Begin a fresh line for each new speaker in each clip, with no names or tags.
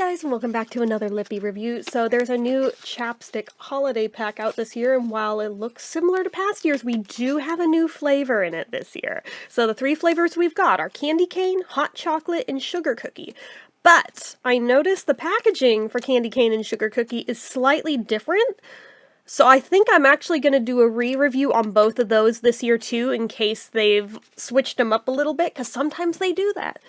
guys, and welcome back to another Lippy review. So there's a new Chapstick holiday pack out this year, and while it looks similar to past years, we do have a new flavor in it this year. So the three flavors we've got are candy cane, hot chocolate, and sugar cookie. But I noticed the packaging for candy cane and sugar cookie is slightly different. So I think I'm actually going to do a re-review on both of those this year too, in case they've switched them up a little bit, because sometimes they do that.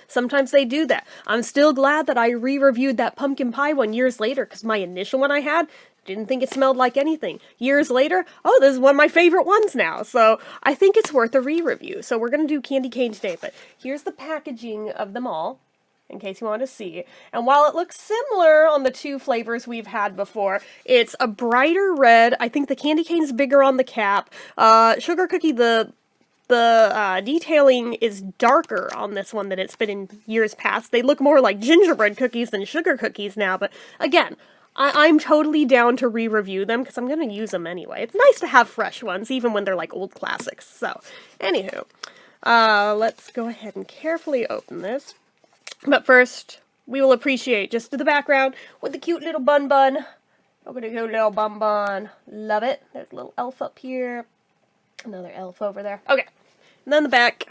I'm still glad that I re-reviewed that pumpkin pie one years later, because my initial one I had, didn't think it smelled like anything. Years later, oh, this is one of my favorite ones now. So I think it's worth a re-review. So we're going to do candy cane today, but here's the packaging of them all, in case you want to see. And while it looks similar on the two flavors we've had before, it's a brighter red. I think the candy cane's bigger on the cap. Sugar cookie, the detailing is darker on this one than it's been in years past. They look more like gingerbread cookies than sugar cookies now, but again, I'm totally down to re-review them because I'm going to use them anyway. It's nice to have fresh ones, even when they're like old classics. So, anywho, let's go ahead and carefully open this. But first, we will appreciate just to the background with the cute little bun. Look at the cute little bun. Love it. There's a little elf up here. Another elf over there. Okay. And then the back.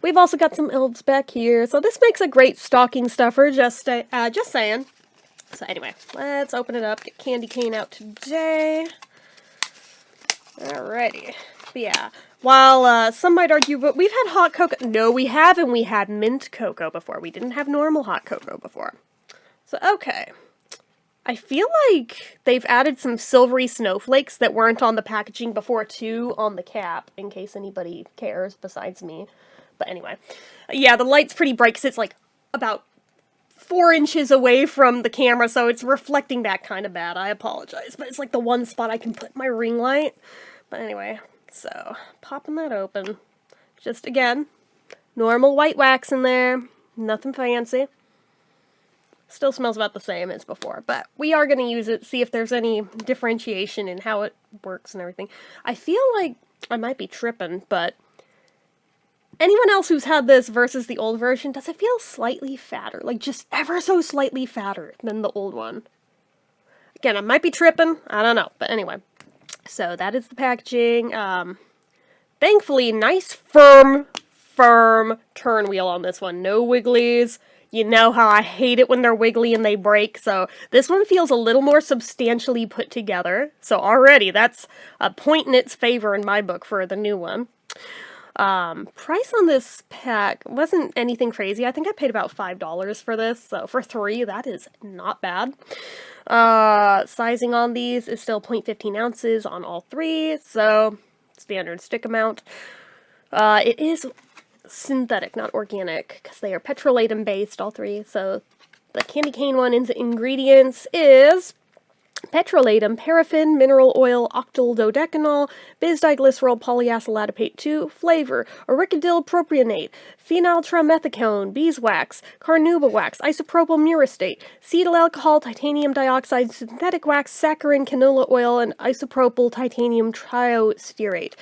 We've also got some elves back here. So this makes a great stocking stuffer, just saying. So anyway, let's open it up. Get candy cane out today. Alrighty. But yeah. While some might argue, but we've had hot cocoa. No, we haven't. We had mint cocoa before. We didn't have normal hot cocoa before. So, okay. I feel like they've added some silvery snowflakes that weren't on the packaging before, too, on the cap, in case anybody cares besides me. But anyway. Yeah, the light's pretty bright because it's like about 4 inches away from the camera, so it's reflecting that kind of bad. I apologize. But it's like the one spot I can put my ring light. But anyway. So, popping that open. Just, again, normal white wax in there. Nothing fancy. Still smells about the same as before. But we are going to use it, see if there's any differentiation in how it works and everything. I feel like I might be tripping, but anyone else who's had this versus the old version, does it feel slightly fatter? Like, just ever so slightly fatter than the old one? Again, I might be tripping. I don't know. But anyway. So that is the packaging. Thankfully, nice firm turn wheel on this one. No wigglies. You know how I hate it when they're wiggly and they break. So this one feels a little more substantially put together. So already that's a point in its favor in my book for the new one. Price on this pack wasn't anything crazy. I think I paid about $5 for this. So for 3, that is not bad. Sizing on these is still 0.15 ounces on all 3, so standard stick amount. It is synthetic, not organic, because they are petrolatum based, all 3. So the candy cane one in the ingredients is petrolatum, paraffin, mineral oil, octyl dodecanol, bisdiglycerol polyacyl adipate 2, flavor, auricadil propionate, phenyltrimethicone, beeswax, carnauba wax, isopropyl myristate, cetyl alcohol, titanium dioxide, synthetic wax, saccharin, canola oil, and isopropyl titanium triostearate.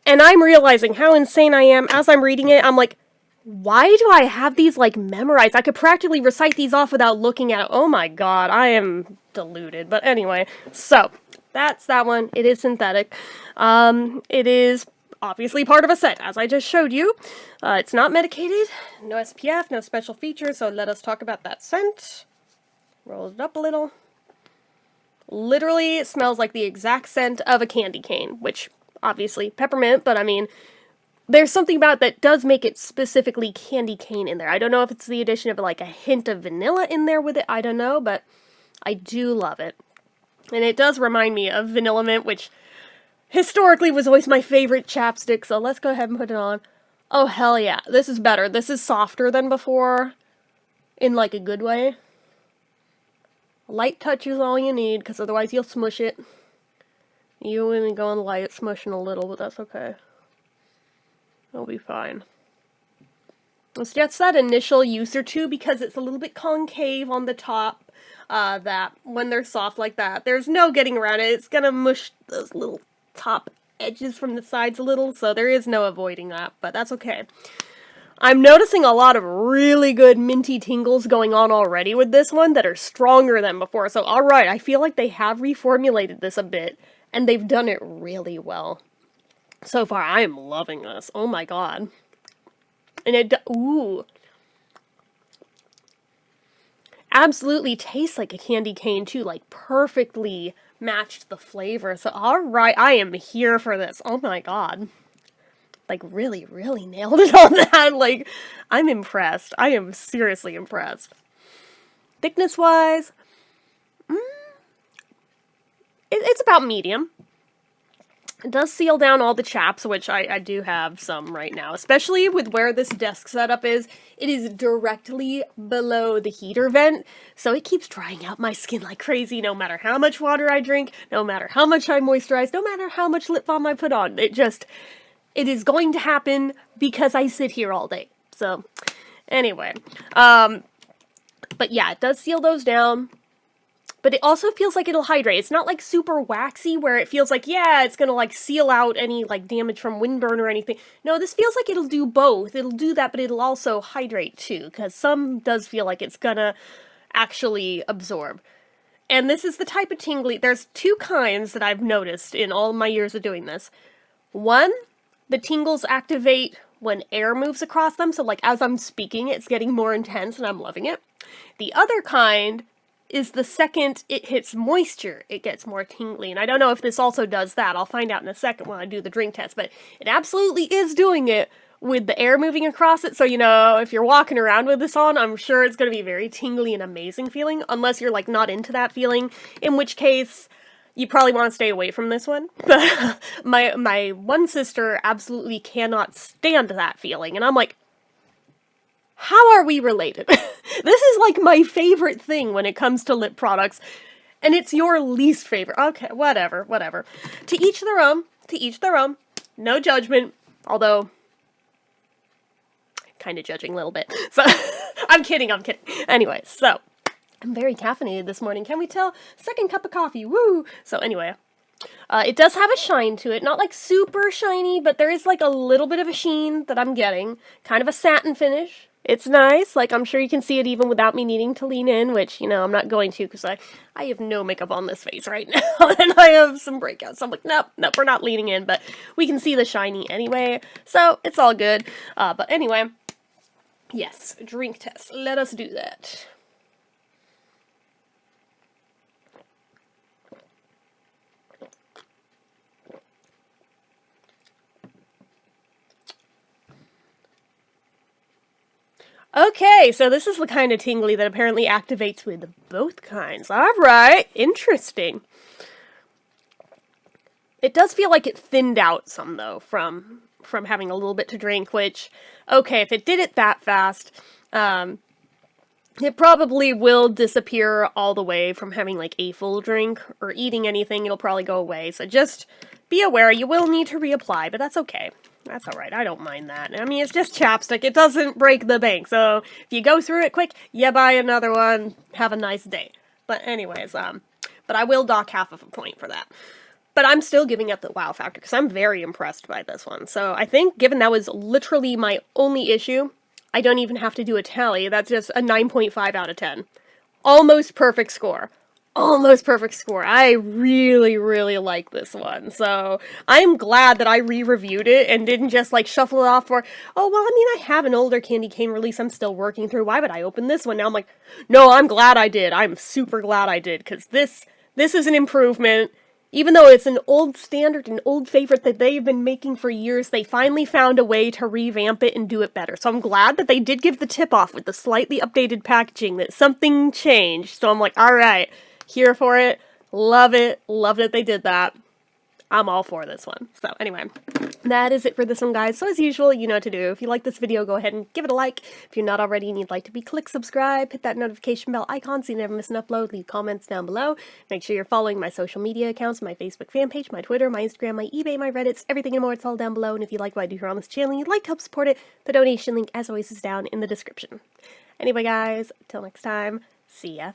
And I'm realizing how insane I am as I'm reading it. I'm like, why do I have these, like, memorized? I could practically recite these off without looking at it. Oh my god, I am deluded. But anyway, so, that's that one. It is synthetic. It is obviously part of a set, as I just showed you. It's not medicated, no SPF, no special features, so let us talk about that scent. Roll it up a little. Literally, it smells like the exact scent of a candy cane, which, obviously, peppermint, but I mean, there's something about it that does make it specifically candy cane in there. I don't know if it's the addition of like a hint of vanilla in there with it. I don't know, but I do love it. And it does remind me of Vanilla Mint, which historically was always my favorite chapstick. So let's go ahead and put it on. Oh, hell yeah. This is better. This is softer than before in like a good way. Light touch is all you need, because otherwise you'll smush it. You only go on light, smushing a little, but that's okay. It'll be fine. It's just that initial use or two, because it's a little bit concave on the top, that when they're soft like that, there's no getting around it. It's gonna mush those little top edges from the sides a little, so there is no avoiding that, but that's okay. I'm noticing a lot of really good minty tingles going on already with this one that are stronger than before. So, alright, I feel like they have reformulated this a bit, and they've done it really well. So far, I am loving this. Oh my god. And ooh. Absolutely tastes like a candy cane too, like perfectly matched the flavor. So, alright, I am here for this. Oh my god. Like, really, really nailed it on that. Like, I'm impressed. I am seriously impressed. Thickness-wise, it's about medium. It does seal down all the chaps, which I do have some right now. Especially with where this desk setup is. It is directly below the heater vent, so it keeps drying out my skin like crazy no matter how much water I drink, no matter how much I moisturize, no matter how much lip balm I put on. It is going to happen because I sit here all day. So, anyway. But yeah, it does seal those down. But it also feels like it'll hydrate. It's not like super waxy where it feels like, yeah, it's gonna like seal out any like damage from windburn or anything. No, this feels like it'll do both. It'll do that, but it'll also hydrate too, because some does feel like it's gonna actually absorb. And this is the type of tingly. There's two kinds that I've noticed in all my years of doing this. One, the tingles activate when air moves across them, so like as I'm speaking, it's getting more intense and I'm loving it. The other kind is the second it hits moisture, it gets more tingly, and I don't know if this also does that. I'll find out in a second when I do the drink test, but it absolutely is doing it with the air moving across it, so you know, if you're walking around with this on, I'm sure it's going to be very tingly and amazing feeling, unless you're like not into that feeling, in which case you probably want to stay away from this one. my one sister absolutely cannot stand that feeling, and I'm like, how are we related? This is like my favorite thing when it comes to lip products, and it's your least favorite. Okay, whatever. To each their own, no judgment, although, kind of judging a little bit. So, I'm kidding. Anyway, so, I'm very caffeinated this morning. Can we tell? Second cup of coffee, woo! So anyway, it does have a shine to it. Not like super shiny, but there is like a little bit of a sheen that I'm getting. Kind of a satin finish. It's nice. Like, I'm sure you can see it even without me needing to lean in, which, you know, I'm not going to because I have no makeup on this face right now, and I have some breakouts. So I'm like, nope, we're not leaning in, but we can see the shiny anyway, so it's all good. But anyway, yes, drink test. Let us do that. Okay, so this is the kind of tingly that apparently activates with both kinds. Alright, interesting. It does feel like it thinned out some, though, from having a little bit to drink, which, okay, if it did it that fast, it probably will disappear all the way from having, like, a full drink, or eating anything, it'll probably go away, so just be aware, you will need to reapply, but that's okay. That's alright, I don't mind that. I mean, it's just chapstick, it doesn't break the bank, so if you go through it quick, you buy another one, have a nice day. But anyways, but I will dock half of a point for that. But I'm still giving it the wow factor, because I'm very impressed by this one. So I think, given that was literally my only issue, I don't even have to do a tally, that's just a 9.5 out of 10. Almost perfect score. Almost perfect score. I really, really like this one. So I'm glad that I re-reviewed it and didn't just like shuffle it off for, oh, well, I mean, I have an older candy cane release I'm still working through. Why would I open this one? Now I'm like, no, I'm glad I did. I'm super glad I did, because this is an improvement. Even though it's an old standard, an old favorite that they've been making for years, they finally found a way to revamp it and do it better. So I'm glad that they did give the tip off with the slightly updated packaging, that something changed. So I'm like, alright, here for it. Love it. Love that they did that. I'm all for this one. So anyway, that is it for this one, guys. So as usual, you know what to do. If you like this video, go ahead and give it a like. If you're not already and you'd like to be, click subscribe, hit that notification bell icon so you never miss an upload, leave comments down below. Make sure you're following my social media accounts, my Facebook fan page, my Twitter, my Instagram, my eBay, my Reddits, everything and more, it's all down below. And if you like what I do here on this channel and you'd like to help support it, the donation link, as always, is down in the description. Anyway, guys, till next time, see ya.